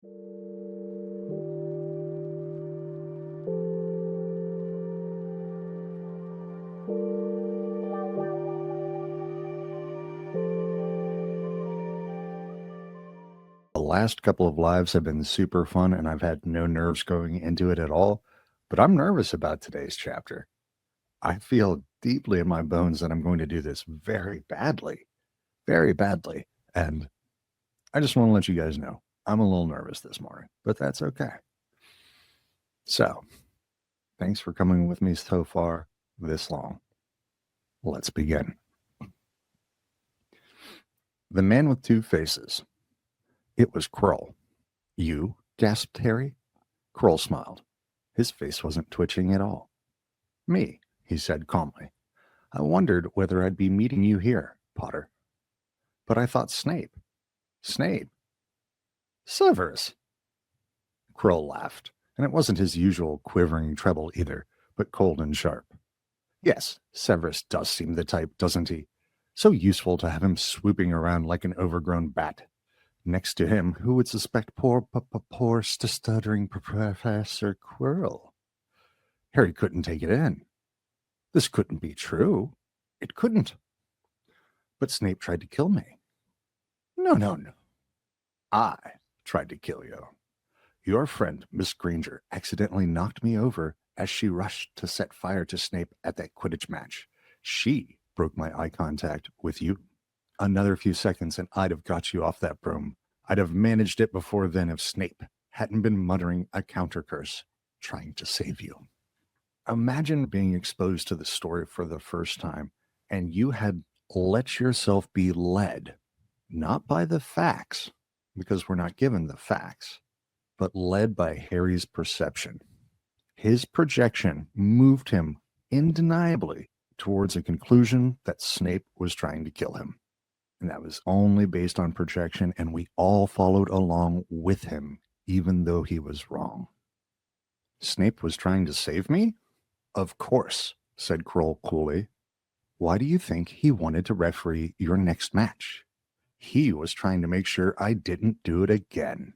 The last couple of lives have been super fun, and I've had no nerves going into it at all, but I'm nervous about today's chapter. I feel deeply in my bones that I'm going to do this very badly, and I just want to let you guys know I'm a little nervous this morning, but that's okay. So, thanks for coming with me so far this long. Let's begin. The Man with Two Faces. It was Kroll. You? Gasped Harry. Kroll smiled. His face wasn't twitching at all. Me, he said calmly. I wondered whether I'd be meeting you here, Potter. But I thought Snape. Snape? Severus. Kroll laughed, and it wasn't his usual quivering treble either, but cold and sharp. Yes, Severus does seem the type, doesn't he? So useful to have him swooping around like an overgrown bat. Next to him, who would suspect poor stuttering Professor Quirrell? Harry couldn't take it in. This couldn't be true. It couldn't. But Snape tried to kill me. No. I tried to kill you. Your friend, Miss Granger, accidentally knocked me over as she rushed to set fire to Snape at that Quidditch match. She broke my eye contact with you. Another few seconds and I'd have got you off that broom. I'd have managed it before then if Snape hadn't been muttering a counter curse, trying to save you. Imagine being exposed to the story for the first time, and you had let yourself be led, not by the facts, because we're not given the facts, but led by Harry's perception. His projection moved him undeniably towards a conclusion that Snape was trying to kill him. And that was only based on projection, and we all followed along with him, even though he was wrong. Snape was trying to save me? Of course, said Kroll coolly. Why do you think he wanted to referee your next match? He was trying to make sure I didn't do it again.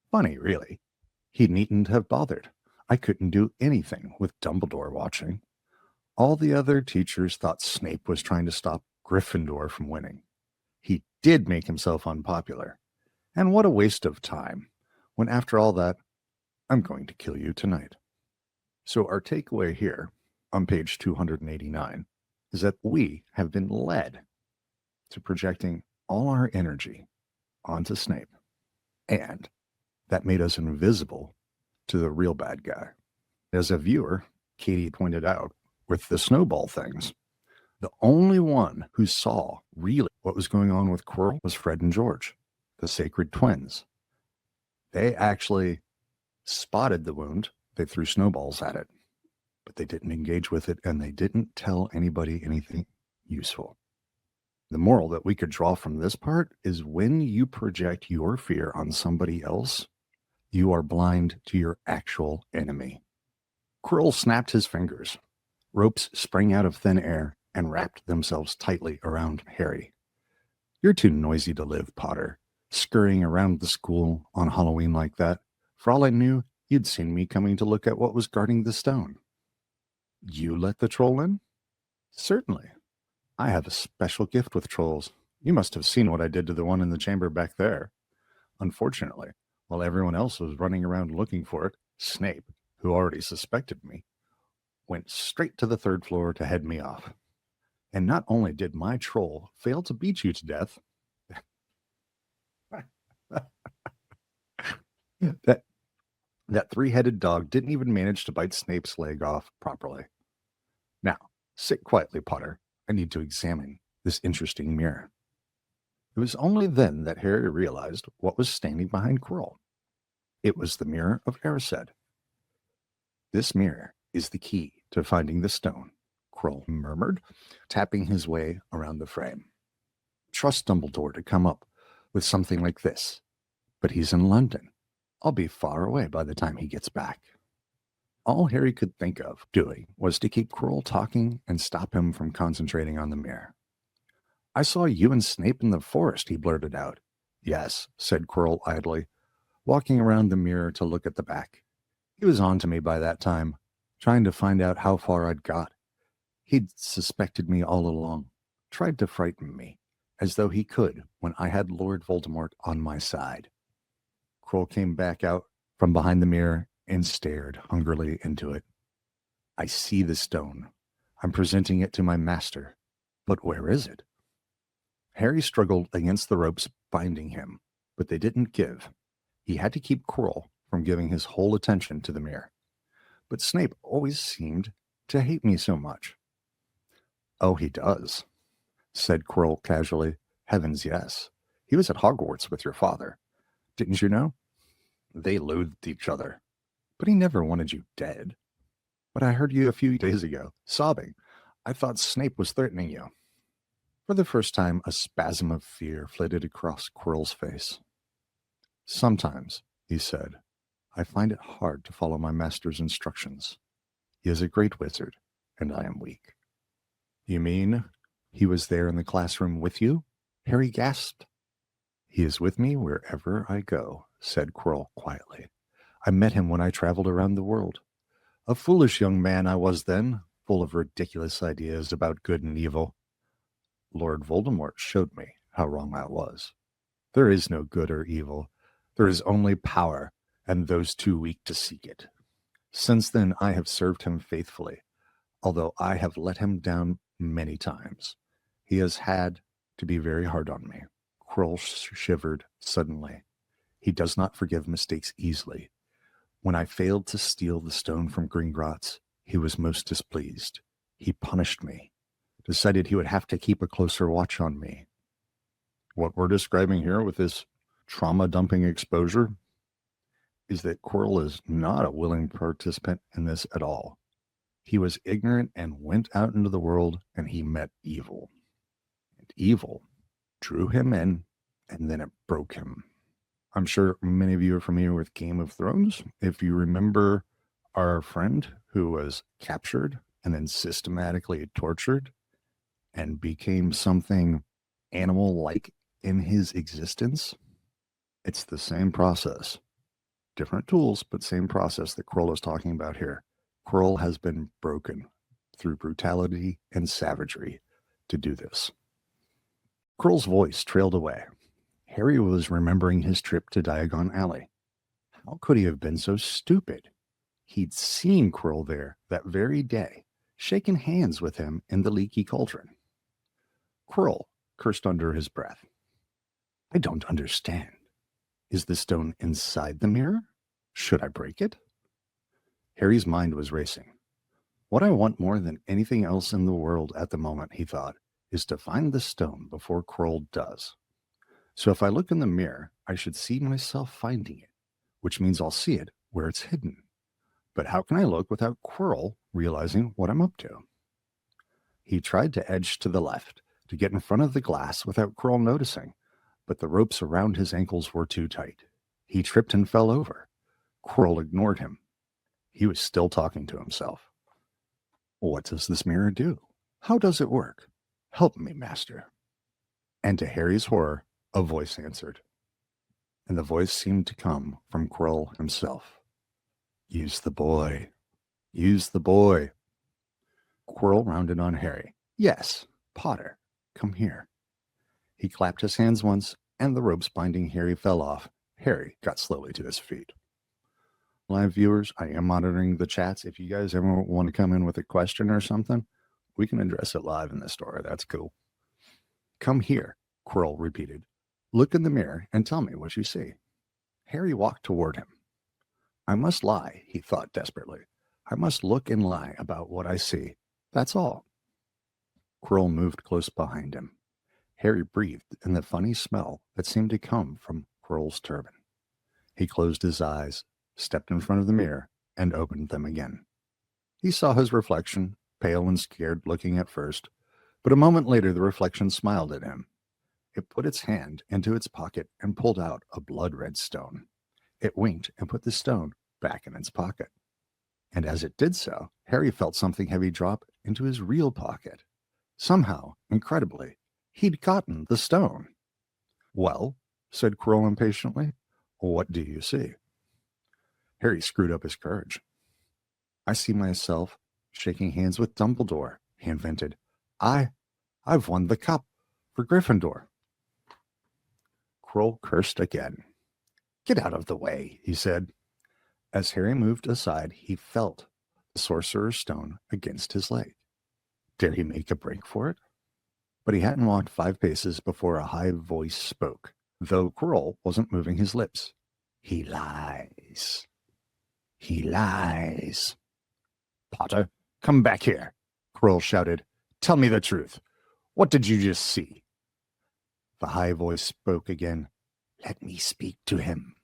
Funny, really. He needn't have bothered. I couldn't do anything with Dumbledore watching. All the other teachers thought Snape was trying to stop Gryffindor from winning. He did make himself unpopular. And what a waste of time, when after all that, I'm going to kill you tonight. So our takeaway here, on page 289, is that we have been led to projecting all our energy onto Snape, and that made us invisible to the real bad guy. As a viewer, Katie pointed out, with the snowball things, the only one who saw really what was going on with Quirrell was Fred and George, the sacred twins. They actually spotted the wound. They threw snowballs at it, but they didn't engage with it, and they didn't tell anybody anything useful. The moral that we could draw from this part is when you project your fear on somebody else, you are blind to your actual enemy. Quirrell snapped his fingers. Ropes sprang out of thin air and wrapped themselves tightly around Harry. You're too noisy to live, Potter, scurrying around the school on Halloween like that. For all I knew, you'd seen me coming to look at what was guarding the stone. You let the troll in? Certainly. I have a special gift with trolls. You must have seen what I did to the one in the chamber back there. Unfortunately, while everyone else was running around looking for it, Snape, who already suspected me, went straight to the third floor to head me off. And not only did my troll fail to beat you to death, that three-headed dog didn't even manage to bite Snape's leg off properly. Now, sit quietly, Potter. I need to examine this interesting mirror. It was only then that Harry realized what was standing behind Quirrell. It was the mirror of Erised. This mirror is the key to finding the stone, Quirrell murmured, tapping his way around the frame. Trust Dumbledore to come up with something like this, but he's in London. I'll be far away by the time he gets back. All Harry could think of doing was to keep Quirrell talking and stop him from concentrating on the mirror. I saw you and Snape in the forest, he blurted out. Yes, said Quirrell idly. walking around the mirror to look at the back. He was on to me by that time, trying to find out how far I'd got. He'd suspected me all along, tried to frighten me, as though he could when I had Lord Voldemort on my side. Kroll came back out from behind the mirror and stared hungrily into it. I see the stone. I'm presenting it to my master. But where is it? Harry struggled against the ropes binding him, but they didn't give. He had to keep Quirrell from giving his whole attention to the mirror. But Snape always seemed to hate me so much. Oh, he does, said Quirrell casually. Heavens, yes. He was at Hogwarts with your father. Didn't you know? They loathed each other. But he never wanted you dead. But I heard you a few days ago, sobbing. I thought Snape was threatening you. For the first time, a spasm of fear flitted across Quirrell's face. Sometimes, he said, I find it hard to follow my master's instructions. He is a great wizard, and I am weak. You mean he was there in the classroom with you? Harry gasped. He is with me wherever I go, said Quirrell quietly. I met him when I traveled around the world. A foolish young man I was then, full of ridiculous ideas about good and evil. Lord Voldemort showed me how wrong I was. There is no good or evil. There is only power, and those too weak to seek it. Since then, I have served him faithfully, although I have let him down many times. He has had to be very hard on me. Quirrell shivered suddenly. He does not forgive mistakes easily. When I failed to steal the stone from Gringotts, he was most displeased. He punished me, decided he would have to keep a closer watch on me. What we're describing here with this trauma-dumping exposure is that Quirrell is not a willing participant in this at all. He was ignorant and went out into the world, and he met evil. And evil drew him in, and then it broke him. I'm sure many of you are familiar with Game of Thrones. If you remember our friend who was captured and then systematically tortured and became something animal-like in his existence, it's the same process. Different tools, but same process that Quirrell is talking about here. Quirrell has been broken through brutality and savagery to do this. Quirrell's voice trailed away. Harry was remembering his trip to Diagon Alley. How could he have been so stupid? He'd seen Quirrell there that very day, shaken hands with him in the leaky cauldron. Quirrell cursed under his breath. I don't understand. Is the stone inside the mirror? Should I break it? Harry's mind was racing. What I want more than anything else in the world at the moment, he thought, is to find the stone before Quirrell does. So if I look in the mirror, I should see myself finding it, which means I'll see it where it's hidden. But how can I look without Quirrell realizing what I'm up to? He tried to edge to the left, to get in front of the glass without Quirrell noticing, but the ropes around his ankles were too tight. He tripped and fell over. Quirrell ignored him. He was still talking to himself. What does this mirror do? How does it work? Help me, master. And to Harry's horror, a voice answered. And the voice seemed to come from Quirrell himself. Use the boy. Use the boy. Quirrell rounded on Harry. Yes, Potter, come here. He clapped his hands once, and the ropes binding Harry fell off. Harry got slowly to his feet. Live viewers, I am monitoring the chats. If you guys ever want to come in with a question or something, we can address it live in the story. That's cool. Come here, Quirrell repeated. Look in the mirror and tell me what you see. Harry walked toward him. I must lie, he thought desperately. I must look and lie about what I see. That's all. Quirrell moved close behind him. Harry breathed in the funny smell that seemed to come from Quirrell's turban. He closed his eyes, stepped in front of the mirror, and opened them again. He saw his reflection, pale and scared looking at first, but a moment later the reflection smiled at him. It put its hand into its pocket and pulled out a blood-red stone. It winked and put the stone back in its pocket. And as it did so, Harry felt something heavy drop into his real pocket. Somehow, incredibly, he'd gotten the stone. Well, said Quirrell impatiently, What do you see? Harry screwed up his courage. I see myself shaking hands with Dumbledore, he invented. I've won the cup for Gryffindor. Quirrell cursed again. Get out of the way, he said. As Harry moved aside, he felt the Sorcerer's Stone against his leg. Did he make a break for it? But he hadn't walked 5 paces before a high voice spoke, though Quirrell wasn't moving his lips. He lies. He lies. Potter, come back here, Quirrell shouted. Tell me the truth. What did you just see? The high voice spoke again. Let me speak to him,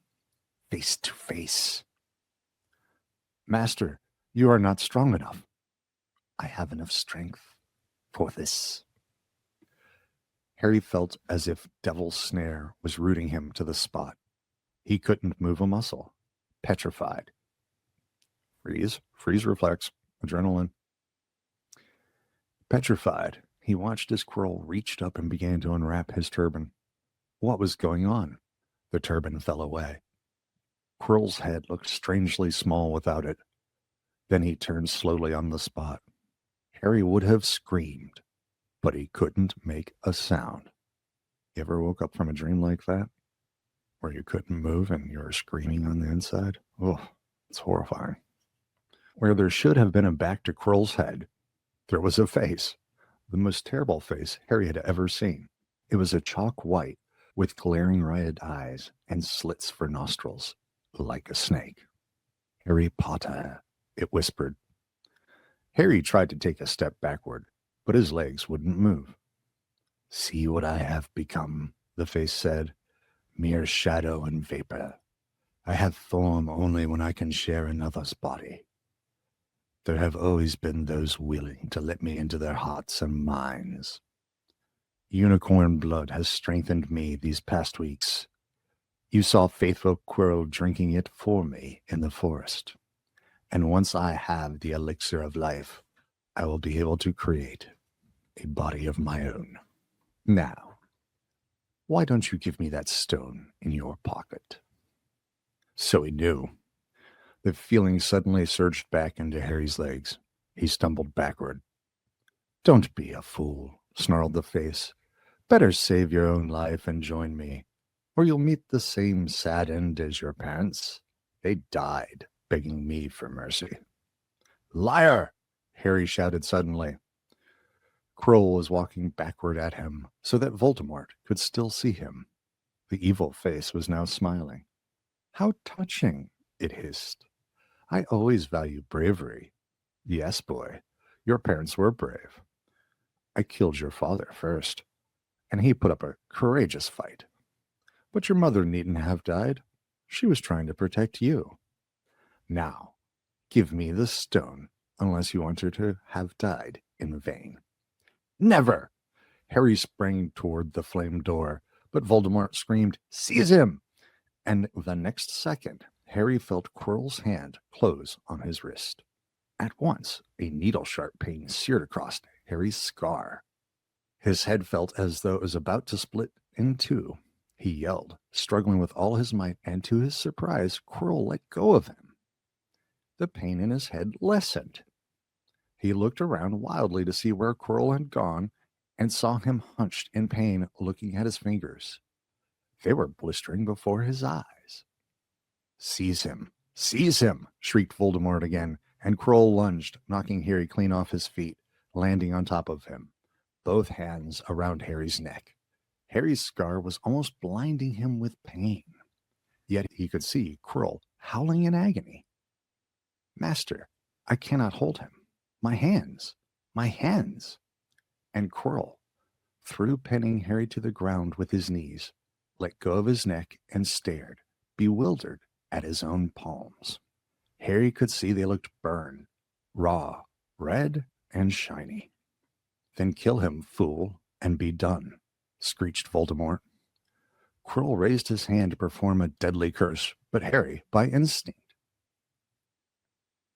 face to face. Master, you are not strong enough. I have enough strength for this. Harry felt as if Devil's Snare was rooting him to the spot. He couldn't move a muscle. Petrified. Freeze reflex. Adrenaline. Petrified, he watched as Quirrell reached up and began to unwrap his turban. What was going on? The turban fell away. Quirrell's head looked strangely small without it. Then he turned slowly on the spot. Harry would have screamed, but he couldn't make a sound. You ever woke up from a dream like that? Where you couldn't move and you were screaming on the inside? Oh, it's horrifying. Where there should have been a back to Quirrell's head, there was a face. The most terrible face Harry had ever seen. It was a chalk white, with glaring red eyes and slits for nostrils, like a snake. Harry Potter, it whispered. Harry tried to take a step backward, but his legs wouldn't move. See what I have become, the face said. Mere shadow and vapor. I have form only when I can share another's body. There have always been those willing to let me into their hearts and minds. Unicorn blood has strengthened me these past weeks. You saw faithful Quirrell drinking it for me in the forest. And once I have the elixir of life, I will be able to create a body of my own. Now, why don't you give me that stone in your pocket? So he knew. The feeling suddenly surged back into Harry's legs. He stumbled backward. Don't be a fool, snarled the face. Better save your own life and join me, or you'll meet the same sad end as your parents. They died begging me for mercy. Liar! Harry shouted suddenly. Quirrell was walking backward at him so that Voldemort could still see him. The evil face was now smiling. How touching, it hissed. I always value bravery. Yes, boy, your parents were brave. I killed your father first, and he put up a courageous fight. But your mother needn't have died. She was trying to protect you. Now, give me the stone, unless you want her to have died in vain. Never! Harry sprang toward the flame door, but Voldemort screamed, Seize him! And the next second, Harry felt Quirrell's hand close on his wrist. At once, a needle-sharp pain seared across Harry's scar. His head felt as though it was about to split in two. He yelled, struggling with all his might, and to his surprise, Quirrell let go of him. The pain in his head lessened. He looked around wildly to see where Quirrell had gone and saw him hunched in pain looking at his fingers. They were blistering before his eyes. Seize him! Seize him! Shrieked Voldemort again, and Quirrell lunged, knocking Harry clean off his feet, landing on top of him, both hands around Harry's neck. Harry's scar was almost blinding him with pain, yet he could see Quirrell howling in agony. Master, I cannot hold him. My hands! My hands! And Quirrell, through pinning Harry to the ground with his knees, let go of his neck and stared, bewildered, at his own palms. Harry could see they looked burned, raw, red, and shiny. Then kill him, fool, and be done, screeched Voldemort. Quirrell raised his hand to perform a deadly curse, but Harry, by instinct,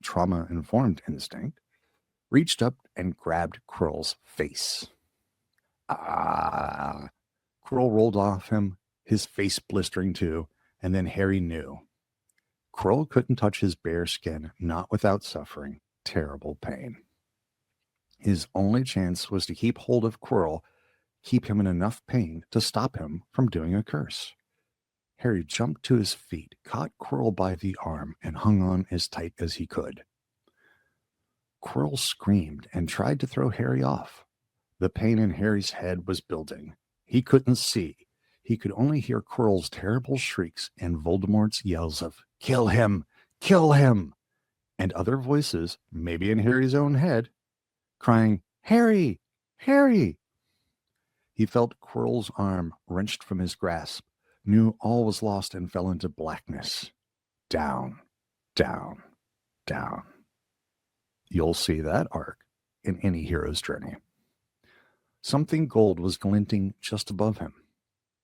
trauma-informed instinct, reached up and grabbed Quirrell's face. Ah! Quirrell rolled off him, his face blistering too, And then Harry knew. Quirrell couldn't touch his bare skin, not without suffering terrible pain. His only chance was to keep hold of Quirrell, keep him in enough pain to stop him from doing a curse. Harry jumped to his feet, caught Quirrell by the arm, and hung on as tight as he could. Quirrell screamed and tried to throw Harry off. The pain in Harry's head was building. He couldn't see. He could only hear Quirrell's terrible shrieks and Voldemort's yells of, "Kill him! Kill him!" and other voices, maybe in Harry's own head, crying, "Harry! Harry!" He felt Quirrell's arm wrenched from his grasp, knew all was lost, and fell into blackness. Down, down, down. You'll see that arc in any hero's journey. Something gold was glinting just above him.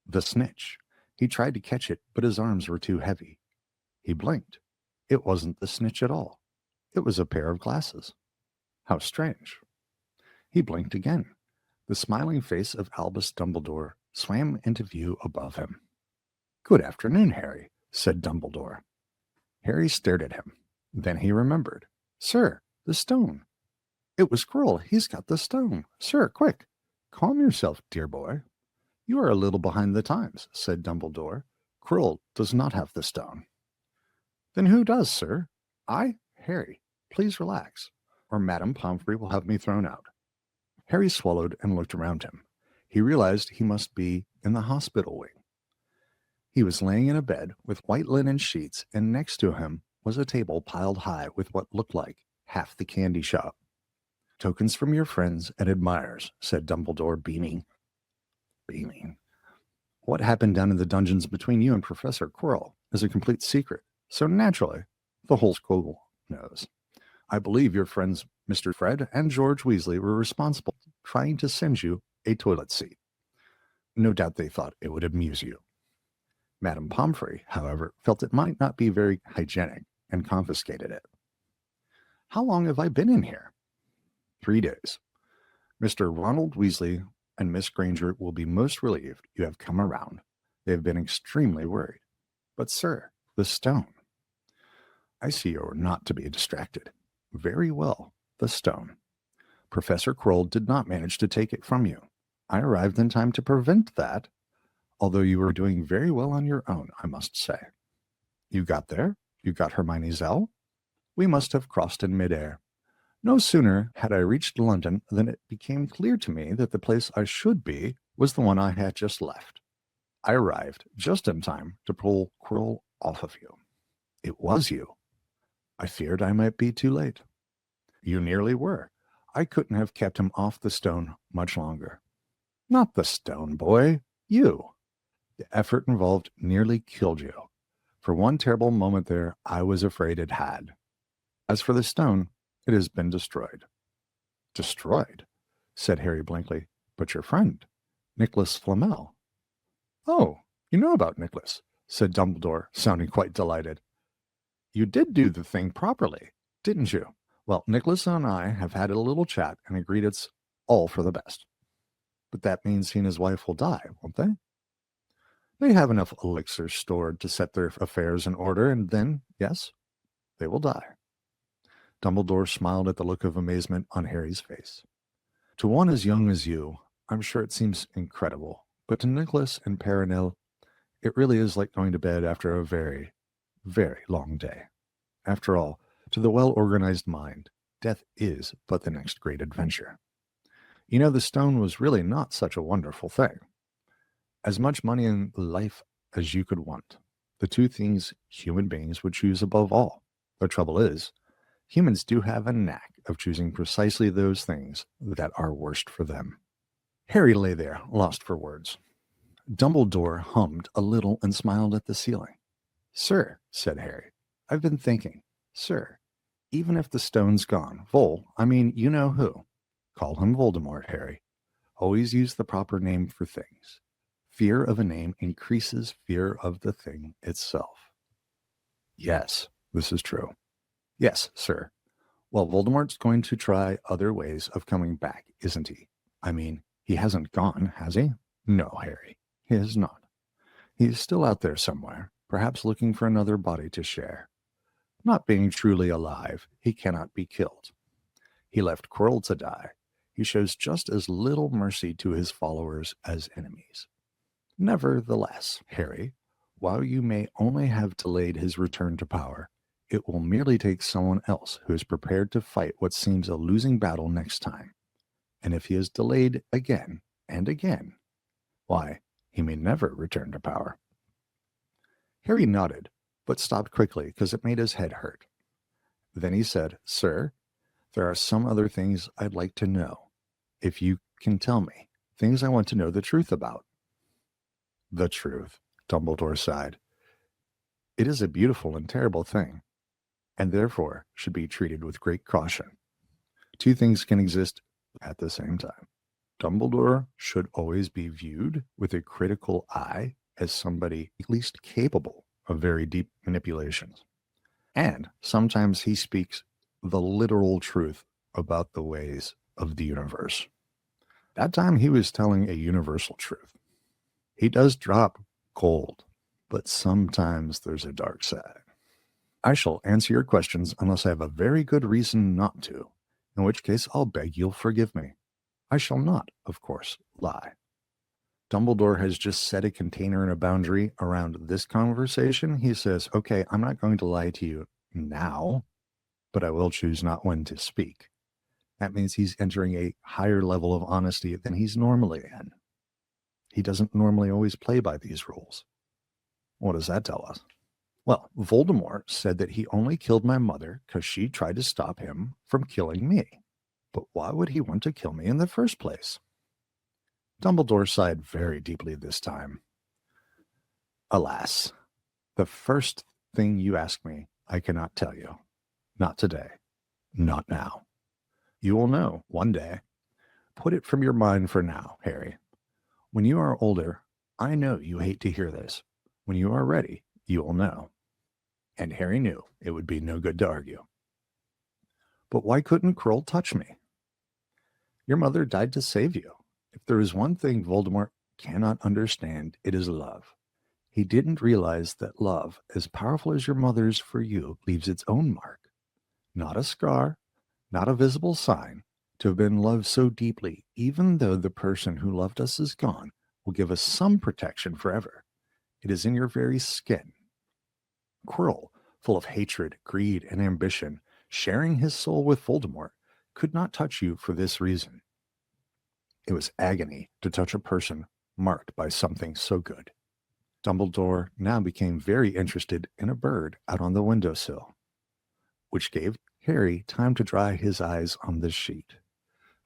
The snitch. He tried to catch it, but his arms were too heavy. He blinked. It wasn't the snitch at all. It was a pair of glasses. How strange. He blinked again. The smiling face of Albus Dumbledore swam into view above him. "Good afternoon, Harry," said Dumbledore. Harry stared at him. Then he remembered. "Sir, the stone. It was Quirrell. He's got the stone. Sir, quick. Calm yourself, dear boy. You are a little behind the times," said Dumbledore. "Quirrell does not have the stone." "Then who does, sir?" "I, Harry. Please relax, or Madame Pomfrey will have me thrown out." Harry swallowed and looked around him. He realized he must be in the hospital wing. He was laying in a bed with white linen sheets, and next to him was a table piled high with what looked like half the candy shop. "Tokens from your friends and admirers," said Dumbledore, beaming. Beaming. "What happened down in the dungeons between you and Professor Quirrell is a complete secret, so naturally, the whole school knows. I believe your friends Mr. Fred and George Weasley were responsible for trying to send you a toilet seat. No doubt they thought it would amuse you. Madame Pomfrey, however, felt it might not be very hygienic and confiscated it. How long have I been in here?" 3 days. Mr. Ronald Weasley and Miss Granger will be most relieved you have come around. They have been extremely worried. But, sir, the stone. I see you are not to be distracted. Very well, the stone. Professor Quirrell did not manage to take it from you. I arrived in time to prevent that, although you were doing very well on your own, I must say. You got there? You got Hermione Zell? We must have crossed in midair. No sooner had I reached London than it became clear to me that the place I should be was the one I had just left. I arrived just in time to pull Quirrell off of you. It was you. I feared I might be too late. You nearly were. I couldn't have kept him off the stone much longer. Not the stone, boy. You. The effort involved nearly killed you. For one terrible moment there, I was afraid it had. As for the stone, it has been destroyed." "Destroyed?" said Harry blankly. "But your friend, Nicholas Flamel." "Oh, you know about Nicholas," said Dumbledore, sounding quite delighted. "You did do the thing properly, didn't you? Well, Nicholas and I have had a little chat and agreed it's all for the best. But that means he and his wife will die, won't they?" "They have enough elixirs stored to set their affairs in order, and then, yes, they will die." Dumbledore smiled at the look of amazement on Harry's face. "To one as young as you, I'm sure it seems incredible, but to Nicholas and Perenelle, it really is like going to bed after a very, very long day. After all, to the well-organized mind, death is but the next great adventure. You know, the stone was really not such a wonderful thing. As much money in life as you could want. The two things human beings would choose above all. The trouble is, humans do have a knack of choosing precisely those things that are worst for them." Harry lay there, lost for words. Dumbledore hummed a little and smiled at the ceiling. "Sir," said Harry, "I've been thinking. Sir, even if the stone's gone, you know who. Call him Voldemort, Harry. Always use the proper name for things. Fear of a name increases fear of the thing itself." "Yes, this is true." "Yes, sir. Well, Voldemort's going to try other ways of coming back, isn't he? I mean, he hasn't gone, has he?" "No, Harry, he has not. He is still out there somewhere. perhaps looking for another body to share. Not being truly alive, he cannot be killed. He left Quirrell to die. He shows just as little mercy to his followers as enemies. Nevertheless, Harry, while you may only have delayed his return to power, it will merely take someone else who is prepared to fight what seems a losing battle next time. And if he is delayed again and again, why, he may never return to power. Harry nodded, but stopped quickly because it made his head hurt. Then he said, "Sir, there are some other things I'd like to know. If you can tell me, things I want to know the truth about." "The truth," Dumbledore sighed. "It is a beautiful and terrible thing, and therefore should be treated with great caution. Two things can exist at the same time. Dumbledore should always be viewed with a critical eye as somebody at least capable of very deep manipulations. And sometimes he speaks the literal truth about the ways of the universe. That time he was telling a universal truth. He does drop gold, but sometimes there's a dark side. I shall answer your questions unless I have a very good reason not to, in which case I'll beg you'll forgive me. I shall not, of course, lie. Dumbledore has just set a container and a boundary around this conversation. He says, okay, I'm not going to lie to you now, but I will choose not when to speak. That means he's entering a higher level of honesty than he's normally in. He doesn't normally always play by these rules. What does that tell us? Well, Voldemort said that he only killed my mother because she tried to stop him from killing me. But why would he want to kill me in the first place? Dumbledore sighed very deeply this time. Alas, the first thing you ask me, I cannot tell you. Not today. Not now. You will know one day. Put it from your mind for now, Harry. When you are older, I know you hate to hear this. When you are ready, you will know. And Harry knew it would be no good to argue. But why couldn't Quirrell touch me? Your mother died to save you. If there is one thing Voldemort cannot understand, it is love. He didn't realize that love, as powerful as your mother's for you, leaves its own mark. Not a scar, not a visible sign. To have been loved so deeply, even though the person who loved us is gone, will give us some protection forever. It is in your very skin. Quirrell, full of hatred, greed, and ambition, sharing his soul with Voldemort, could not touch you for this reason. It was agony to touch a person marked by something so good. Dumbledore now became very interested in a bird out on the windowsill, which gave Harry time to dry his eyes on this sheet.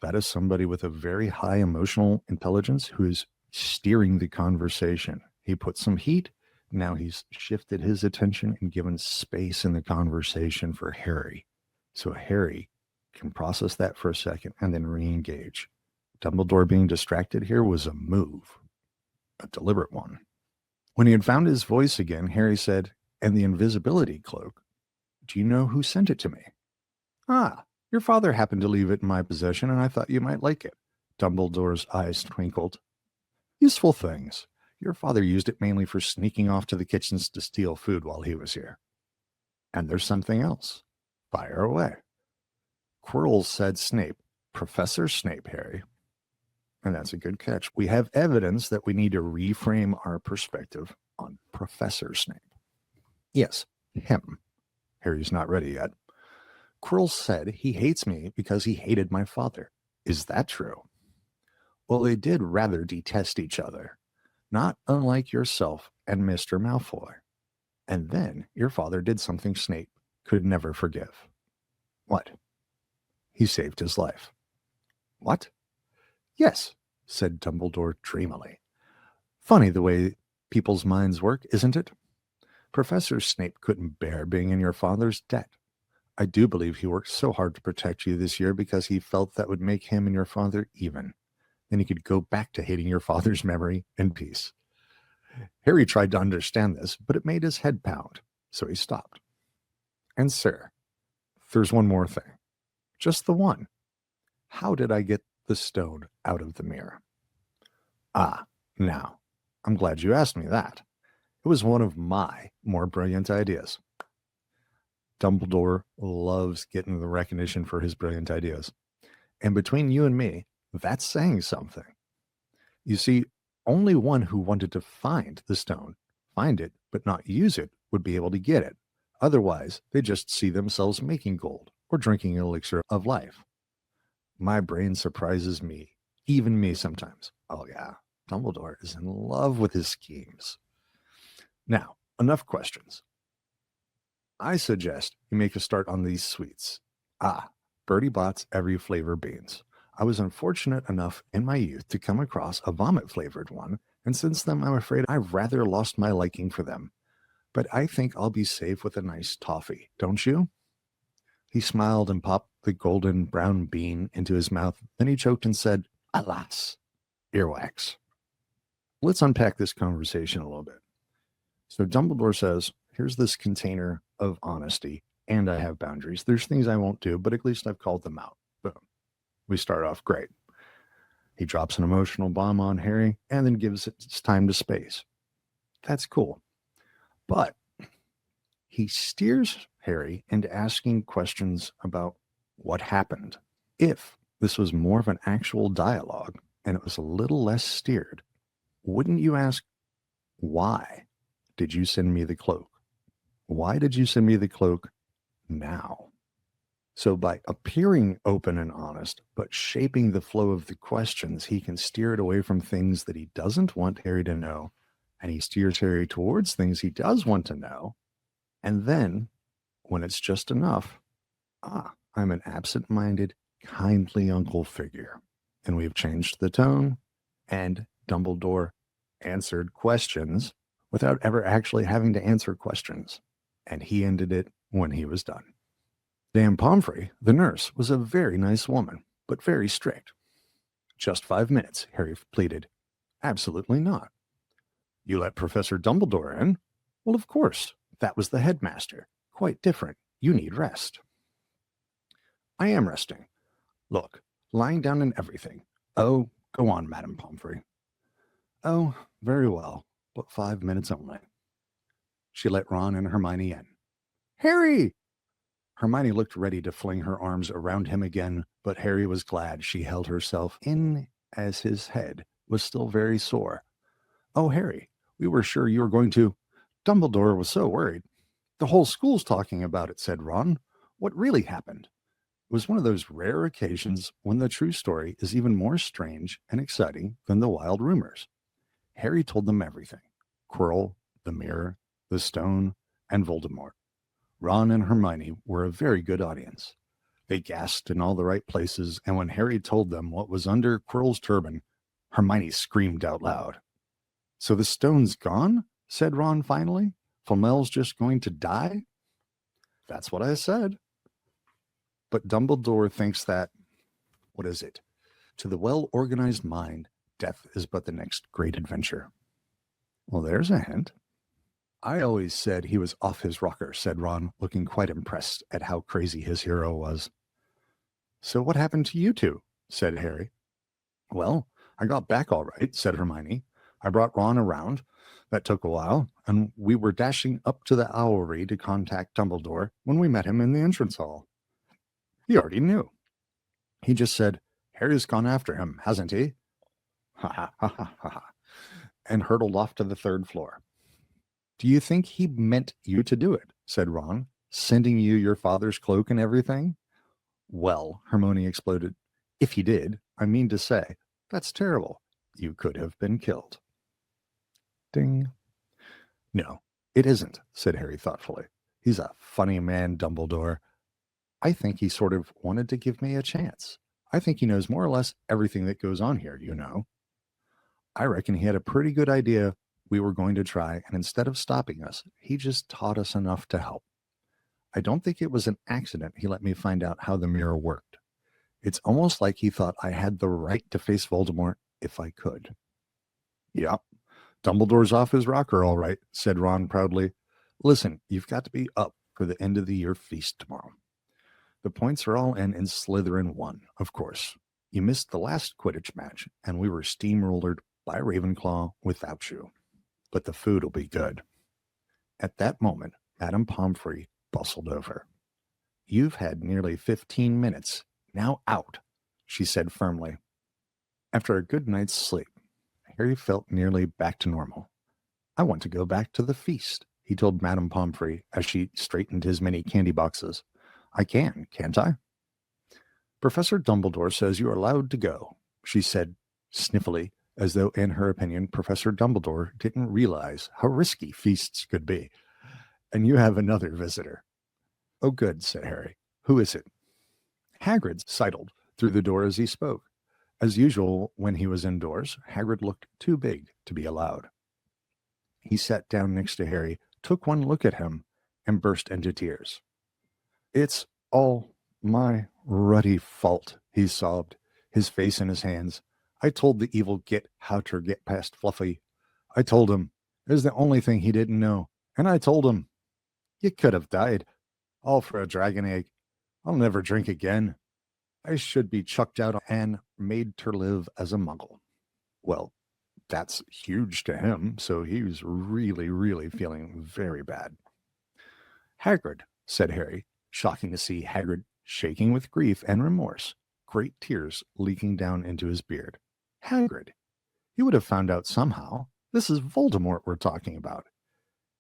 That is somebody with a very high emotional intelligence who is steering the conversation. He put some heat. Now he's shifted his attention and given space in the conversation for Harry. So Harry can process that for a second and then re-engage. Dumbledore being distracted here was a move, a deliberate one. When he had found his voice again, Harry said, "And the invisibility cloak, do you know who sent it to me?" "Ah, your father happened to leave it in my possession, and I thought you might like it." Dumbledore's eyes twinkled. "Useful things. Your father used it mainly for sneaking off to the kitchens to steal food while he was here." "And there's something else. Fire away." "Quirrell said Snape. Professor Snape, Harry." And that's a good catch. We have evidence that we need to reframe our perspective on Professor Snape. Yes, him. Harry's not ready yet. "Quirrell said he hates me because he hated my father. Is that true?" "Well, they did rather detest each other, not unlike yourself and Mr. Malfoy. And then your father did something Snape could never forgive." "What?" "He saved his life." "What?" "Yes," said Dumbledore dreamily. "Funny the way people's minds work, isn't it? Professor Snape couldn't bear being in your father's debt. I do believe he worked so hard to protect you this year because he felt that would make him and your father even. Then he could go back to hating your father's memory in peace." Harry tried to understand this, but it made his head pound, so he stopped. "And sir, there's one more thing. Just the one. How did I get the stone out of the mirror?" "Ah, now, I'm glad you asked me that. It was one of my more brilliant ideas. Dumbledore loves getting the recognition for his brilliant ideas. And between you and me, that's saying something. You see, only one who wanted to find the stone, find it, but not use it, would be able to get it. Otherwise, they just see themselves making gold or drinking an elixir of life. My brain surprises me, even me sometimes. Oh, yeah, Dumbledore is in love with his schemes. Now, enough questions. I suggest you make a start on these sweets. Bertie Bott's every flavor beans. I was unfortunate enough in my youth to come across a vomit-flavored one, and since then I'm afraid I've rather lost my liking for them. But I think I'll be safe with a nice toffee, don't you? He smiled and popped the golden brown bean into his mouth. Then he choked and said, alas, earwax. Let's unpack this conversation a little bit. So Dumbledore says, here's this container of honesty, and I have boundaries. There's things I won't do, but at least I've called them out. Boom. We start off great. He drops an emotional bomb on Harry and then gives it time to space. That's cool. But he steers Harry into asking questions about what happened. If this was more of an actual dialogue and it was a little less steered, wouldn't you ask, why did you send me the cloak? Why did you send me the cloak now? So by appearing open and honest, but shaping the flow of the questions, he can steer it away from things that he doesn't want Harry to know, and he steers Harry towards things he does want to know. And then, when it's just enough, I'm an absent-minded, kindly uncle figure. And we've changed the tone, and Dumbledore answered questions without ever actually having to answer questions. And he ended it when he was done. Dame Pomfrey, the nurse, was a very nice woman, but very strict. Just 5 minutes, Harry pleaded. Absolutely not. You let Professor Dumbledore in? Well, of course. That was the headmaster. Quite different. You need rest. I am resting. Look, lying down and everything. Oh, go on, Madame Pomfrey. Oh, very well, but 5 minutes only. She let Ron and Hermione in. Harry! Hermione looked ready to fling her arms around him again, but Harry was glad she held herself in as his head was still very sore. Oh, Harry, we were sure you were going to... Dumbledore was so worried. The whole school's talking about it, said Ron. What really happened? It was one of those rare occasions when the true story is even more strange and exciting than the wild rumors. Harry told them everything. Quirrell, the mirror, the stone, and Voldemort. Ron and Hermione were a very good audience. They gasped in all the right places, and when Harry told them what was under Quirrell's turban, Hermione screamed out loud. So the stone's gone? Said Ron finally. Flamel's just going to die? That's what I said. But Dumbledore thinks that, what is it? To the well-organized mind, death is but the next great adventure. Well, there's a hint. I always said he was off his rocker, said Ron, looking quite impressed at how crazy his hero was. So what happened to you two? Said Harry. Well, I got back all right, said Hermione. I brought Ron around. That took a while, and we were dashing up to the Owlry to contact Dumbledore when we met him in the entrance hall. He already knew. He just said, Harry's gone after him, hasn't he? Ha ha ha ha ha, and hurtled off to the 3rd floor. Do you think he meant you to do it? Said Ron, sending you your father's cloak and everything? Well, Hermione exploded. If he did, I mean to say, that's terrible. You could have been killed. Ding. No, it isn't, said Harry thoughtfully. He's a funny man, Dumbledore. I think he sort of wanted to give me a chance. I think he knows more or less everything that goes on here, you know. I reckon he had a pretty good idea we were going to try, and instead of stopping us, he just taught us enough to help. I don't think it was an accident he let me find out how the mirror worked. It's almost like he thought I had the right to face Voldemort if I could. Yep, Dumbledore's off his rocker, all right, said Ron proudly. Listen, you've got to be up for the end of the year feast tomorrow. The points are all in, and Slytherin won, of course. You missed the last Quidditch match, and we were steamrollered by Ravenclaw without you. But the food will be good. At that moment, Madame Pomfrey bustled over. "You've had nearly 15 minutes. Now out," she said firmly. After a good night's sleep, Harry felt nearly back to normal. "I want to go back to the feast," he told Madame Pomfrey as she straightened his many candy boxes. "I can, can't I?" "Professor Dumbledore says you are allowed to go," she said sniffily, as though in her opinion Professor Dumbledore didn't realize how risky feasts could be. "And you have another visitor." "Oh, good," said Harry. "Who is it?" Hagrid sidled through the door as he spoke. As usual, when he was indoors, Hagrid looked too big to be allowed. He sat down next to Harry, took one look at him, and burst into tears. "It's all my ruddy fault," he sobbed, his face in his hands. "I told the evil git how to get past Fluffy. I told him. It was the only thing he didn't know. And I told him. You could have died. All for a dragon egg. I'll never drink again. I should be chucked out and made to live as a muggle." Well, that's huge to him, so he was really, really feeling very bad. "Hagrid," said Harry, shocking to see Hagrid shaking with grief and remorse, great tears leaking down into his beard. "Hagrid, you would have found out somehow. This is Voldemort we're talking about.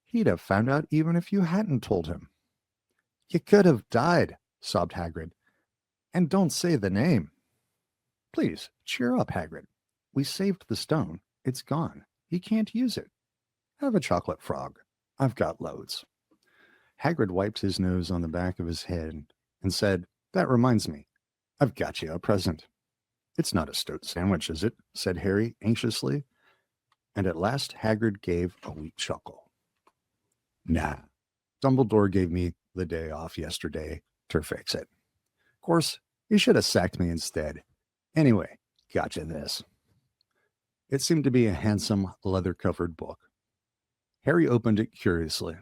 He'd have found out even if you hadn't told him." "You could have died," sobbed Hagrid. "And don't say the name." "Please, cheer up, Hagrid. We saved the stone. It's gone. He can't use it. Have a chocolate frog. I've got loads." Hagrid wiped his nose on the back of his head and said, "That reminds me. I've got you a present." "It's not a stoat sandwich, is it?" said Harry anxiously. And at last Hagrid gave a weak chuckle. "Nah. Dumbledore gave me the day off yesterday to fix it. Of course, he should have sacked me instead. Anyway, gotcha this." It seemed to be a handsome, leather-covered book. Harry opened it curiously.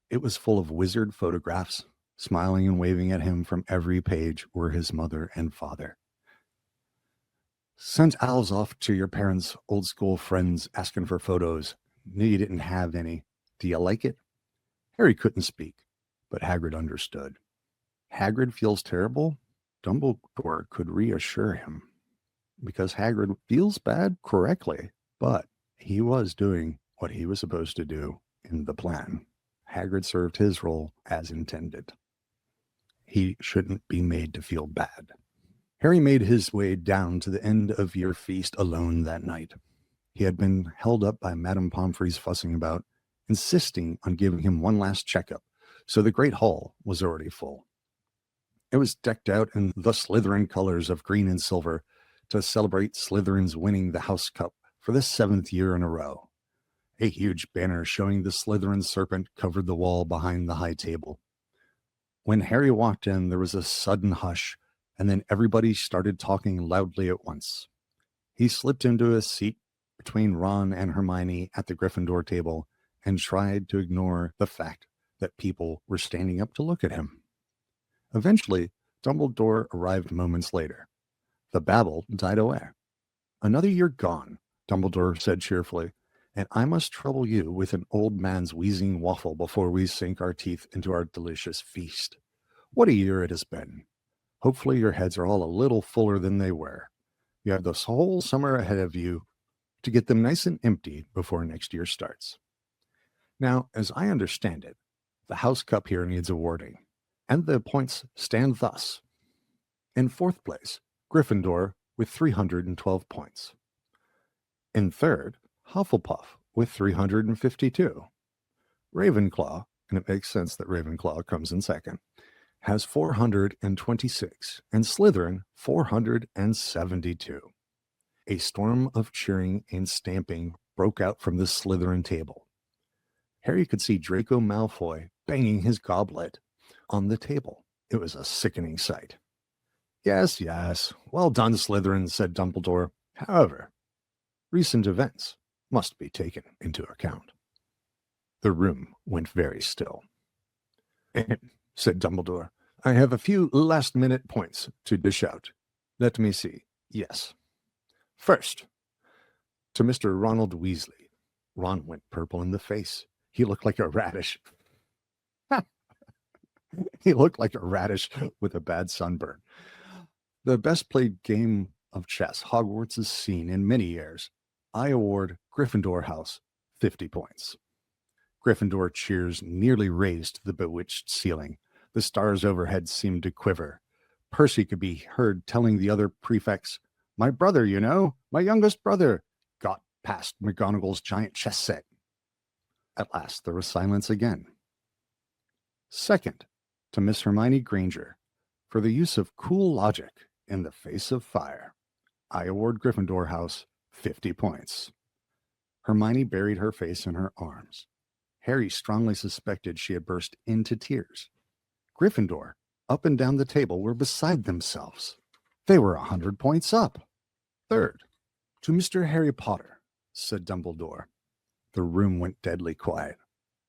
It was full of wizard photographs. Smiling and waving at him from every page were his mother and father. "Sent owls off to your parents' old-school friends asking for photos. Knew you didn't have any. Do you like it?" Harry couldn't speak, but Hagrid understood. Hagrid feels terrible? Dumbledore could reassure him. Because Hagrid feels bad correctly, but he was doing what he was supposed to do in the plan. Hagrid served his role as intended. He shouldn't be made to feel bad. Harry made his way down to the end of year feast alone that night. He had been held up by Madame Pomfrey's fussing about, insisting on giving him one last checkup, so the great hall was already full. It was decked out in the Slytherin colors of green and silver to celebrate Slytherin's winning the House Cup for the 7th year in a row. A huge banner showing the Slytherin serpent covered the wall behind the high table. When Harry walked in, there was a sudden hush, and then everybody started talking loudly at once. He slipped into a seat between Ron and Hermione at the Gryffindor table and tried to ignore the fact that people were standing up to look at him. Eventually, Dumbledore arrived moments later. The babble died away. "Another year gone," Dumbledore said cheerfully, "and I must trouble you with an old man's wheezing waffle before we sink our teeth into our delicious feast. What a year it has been. Hopefully your heads are all a little fuller than they were. You have this whole summer ahead of you to get them nice and empty before next year starts. Now, as I understand it, the House Cup here needs awarding, and the points stand thus. In 4th place, Gryffindor with 312 points. In 3rd, Hufflepuff with 352. Ravenclaw, and it makes sense that Ravenclaw comes in 2nd, has 426, and Slytherin 472. A storm of cheering and stamping broke out from the Slytherin table. Harry could see Draco Malfoy banging his goblet on the table. It was a sickening sight. "Yes, yes. Well done, Slytherin," said Dumbledore. "However, recent events must be taken into account." The room went very still. Said Dumbledore. "I have a few last-minute points to dish out. Let me see. Yes. First, to Mr. Ronald Weasley." Ron went purple in the face. He looked like a radish. He looked like a radish with a bad sunburn. The best played game of chess Hogwarts has seen in many years. I award Gryffindor House 50 points. Gryffindor cheers nearly raised the bewitched ceiling. The stars overhead seemed to quiver. Percy could be heard telling the other prefects, "My brother, you know, my youngest brother, got past McGonagall's giant chess set." At last there was silence again. Second, to Miss Hermione Granger, for the use of cool logic in the face of fire. I award Gryffindor House 50 points. Hermione buried her face in her arms. Harry strongly suspected she had burst into tears. Gryffindor, up and down the table, were beside themselves. They were 100 points up. Third, to Mr. Harry Potter, said Dumbledore. The room went deadly quiet.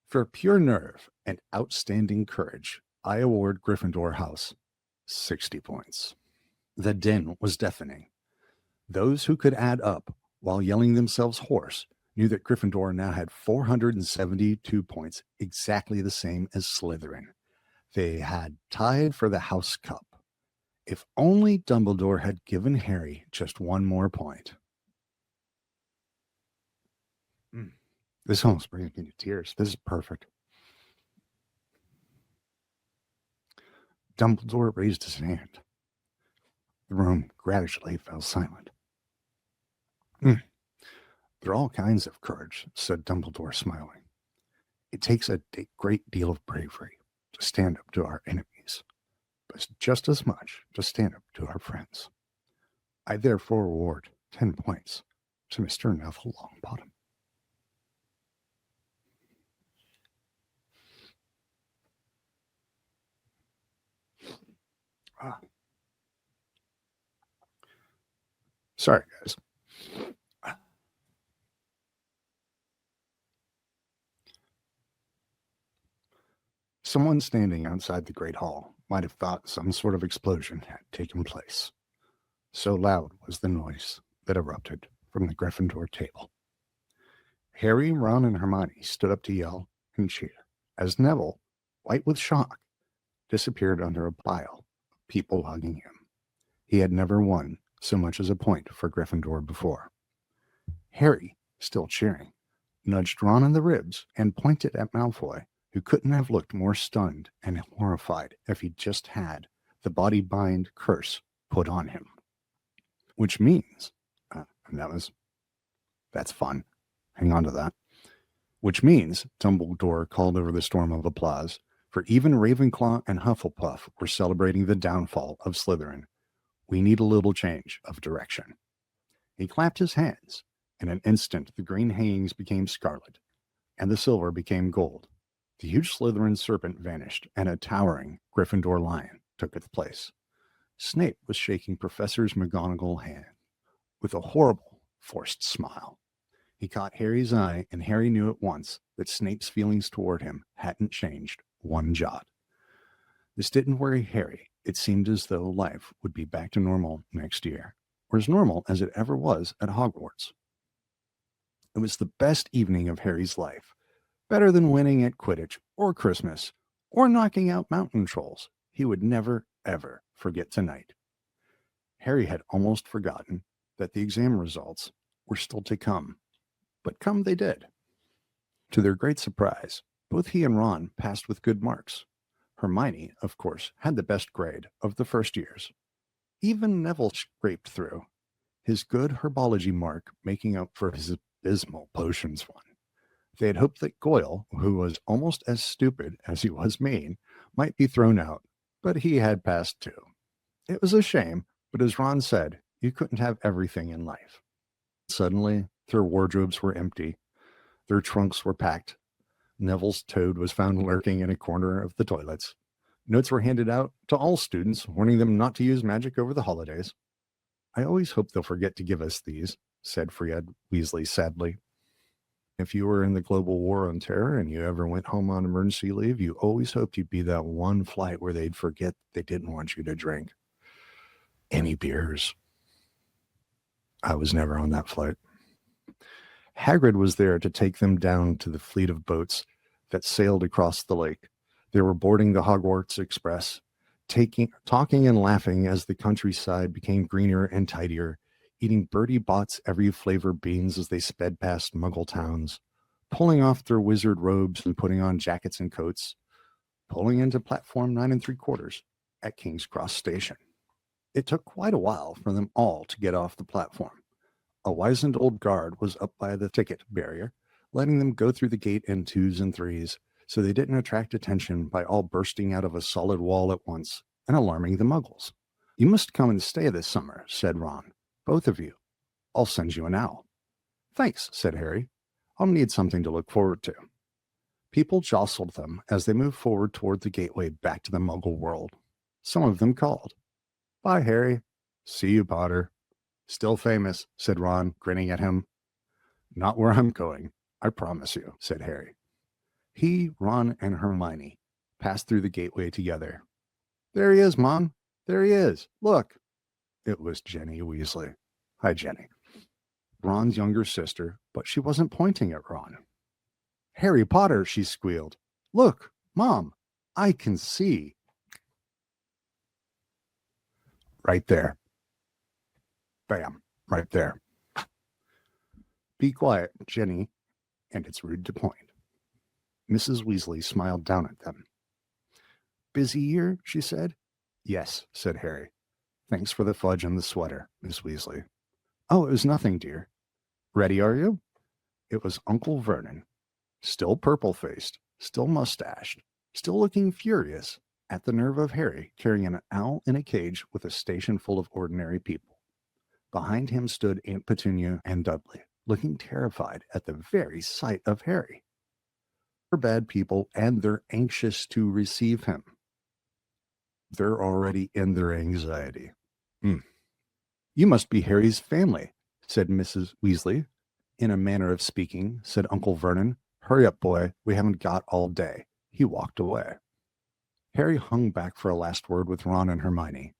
For pure nerve and outstanding courage, I award Gryffindor House 60 points. The din was deafening. Those who could add up while yelling themselves hoarse knew that Gryffindor now had 472 points, exactly the same as Slytherin. They had tied for the House Cup. If only Dumbledore had given Harry just one more point. This almost brings me to tears. This is perfect. Dumbledore raised his hand. The room gradually fell silent. There are all kinds of courage, said Dumbledore, smiling. It takes a great deal of bravery to stand up to our enemies, but just as much to stand up to our friends. I therefore award 10 points to Mr. Neville Longbottom. Sorry, guys. Someone standing outside the Great Hall might have thought some sort of explosion had taken place. So loud was the noise that erupted from the Gryffindor table. Harry, Ron, and Hermione stood up to yell and cheer as Neville, white with shock, disappeared under a pile of people hugging him. He had never won so much as a point for Gryffindor before. Harry, still cheering, nudged Ron in the ribs and pointed at Malfoy, who couldn't have looked more stunned and horrified if he'd just had the body-bind curse put on him. Which means, that's fun. Hang on to that. Which means, Dumbledore called over the storm of applause, for even Ravenclaw and Hufflepuff were celebrating the downfall of Slytherin. We need a little change of direction. He clapped his hands. In an instant, the green hangings became scarlet, and the silver became gold. The huge Slytherin serpent vanished, and a towering Gryffindor lion took its place. Snape was shaking Professor McGonagall's hand with a horrible, forced smile. He caught Harry's eye, and Harry knew at once that Snape's feelings toward him hadn't changed one jot. This didn't worry Harry. It seemed as though life would be back to normal next year, or as normal as it ever was at Hogwarts. It was the best evening of Harry's life, better than winning at Quidditch or Christmas or knocking out mountain trolls. He would never, ever forget tonight. Harry had almost forgotten that the exam results were still to come, but come they did. To their great surprise, both he and Ron passed with good marks. Hermione, of course, had the best grade of the first years. Even Neville scraped through, his good herbology mark making up for his abysmal potions one. They had hoped that Goyle, who was almost as stupid as he was mean, might be thrown out, but he had passed too. It was a shame, but as Ron said, you couldn't have everything in life. Suddenly, their wardrobes were empty. Their trunks were packed. Neville's toad was found lurking in a corner of the toilets. Notes were handed out to all students, warning them not to use magic over the holidays. I always hope they'll forget to give us these, said Fred Weasley sadly. If you were in the global war on terror and you ever went home on emergency leave, you always hoped you'd be that one flight where they'd forget they didn't want you to drink any beers. I was never on that flight. Hagrid was there to take them down to the fleet of boats that sailed across the lake. They were boarding the Hogwarts Express, talking and laughing as the countryside became greener and tidier, eating Bertie Bott's every flavor beans as they sped past Muggle towns, pulling off their wizard robes and putting on jackets and coats, pulling into platform 9 3/4 at King's Cross Station. It took quite a while for them all to get off the platform. A wizened old guard was up by the ticket barrier, letting them go through the gate in 2s and 3s, so they didn't attract attention by all bursting out of a solid wall at once and alarming the Muggles. "You must come and stay this summer," said Ron. "Both of you. I'll send you an owl." "Thanks," said Harry. "I'll need something to look forward to." People jostled them as they moved forward toward the gateway back to the Muggle world. Some of them called, "Bye, Harry." "See you, Potter." "Still famous," said Ron, grinning at him. "Not where I'm going, I promise you," said Harry. He, Ron, and Hermione passed through the gateway together. "There he is, Mom. There he is. Look." It was Jenny Weasley. "Hi, Jenny." Ron's younger sister, but she wasn't pointing at Ron. "Harry Potter," she squealed. "Look, Mom, I can see." Right there. Bam, right there. "Be quiet, Jenny, and it's rude to point." Mrs. Weasley smiled down at them. "Busy year?" she said. "Yes," said Harry. "Thanks for the fudge and the sweater, Miss Weasley." "Oh, it was nothing, dear." "Ready, are you?" It was Uncle Vernon, still purple-faced, still mustached, still looking furious at the nerve of Harry carrying an owl in a cage with a station full of ordinary people. Behind him stood Aunt Petunia and Dudley, looking terrified at the very sight of Harry. They're bad people, and they're anxious to receive him. They're already in their anxiety. "You must be Harry's family," said Mrs. Weasley. "In a manner of speaking," said Uncle Vernon. "Hurry up, boy. We haven't got all day." He walked away. Harry hung back for a last word with Ron and Hermione.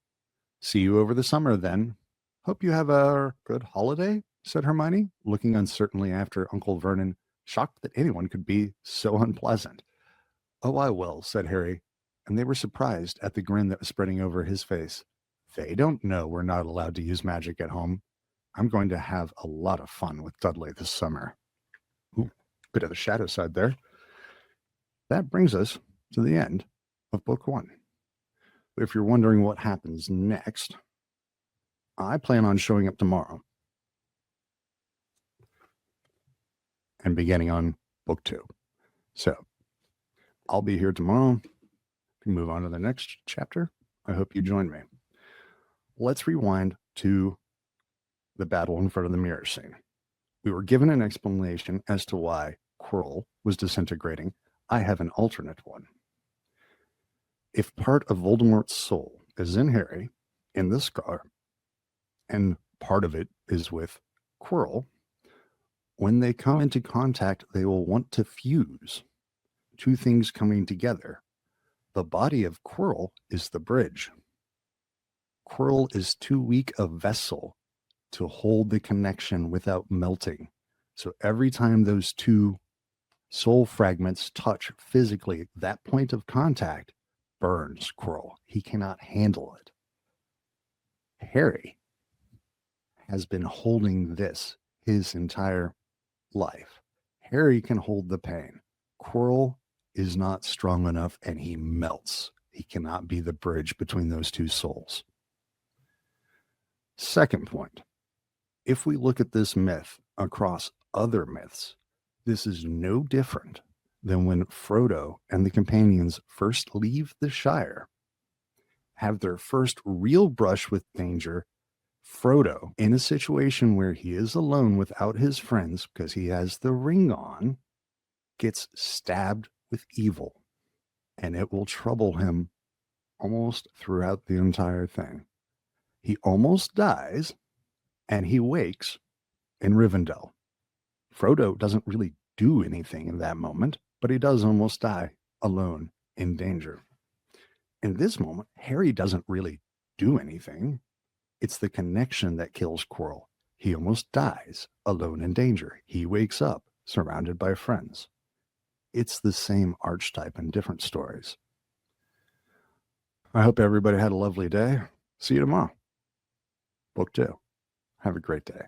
"See you over the summer, then." "Hope you have a good holiday," said Hermione, looking uncertainly after Uncle Vernon, shocked that anyone could be so unpleasant. "Oh, I will," said Harry, and they were surprised at the grin that was spreading over his face. "They don't know we're not allowed to use magic at home. I'm going to have a lot of fun with Dudley this summer." Ooh, bit of the shadow side there. That brings us to the end of book 1. If you're wondering what happens next, I plan on showing up tomorrow and beginning on book 2. So I'll be here tomorrow to move on to the next chapter. I hope you join me. Let's rewind to the battle in front of the mirror scene. We were given an explanation as to why Quirrell was disintegrating. I have an alternate one. If part of Voldemort's soul is in Harry, in the scar, and part of it is with Quirrell, when they come into contact, they will want to fuse. Two things coming together. The body of Quirrell is the bridge. Quirrell is too weak a vessel to hold the connection without melting. So every time those two soul fragments touch physically, that point of contact burns Quirrell. He cannot handle it. Harry has been holding this his entire life. Harry can hold the pain. Quirrell is not strong enough, and he melts. He cannot be the bridge between those two souls. Second point, if we look at this myth across other myths, this is no different than when Frodo and the companions first leave the Shire, have their first real brush with danger. Frodo, in a situation where he is alone without his friends because he has the ring on, gets stabbed with evil, and it will trouble him almost throughout the entire thing. He almost dies, and he wakes in Rivendell. Frodo doesn't really do anything in that moment, but he does almost die alone in danger. In this moment, Harry doesn't really do anything. It's the connection that kills Quirrell. He almost dies alone in danger. He wakes up surrounded by friends. It's the same archetype in different stories. I hope everybody had a lovely day. See you tomorrow. Book 2. Have a great day.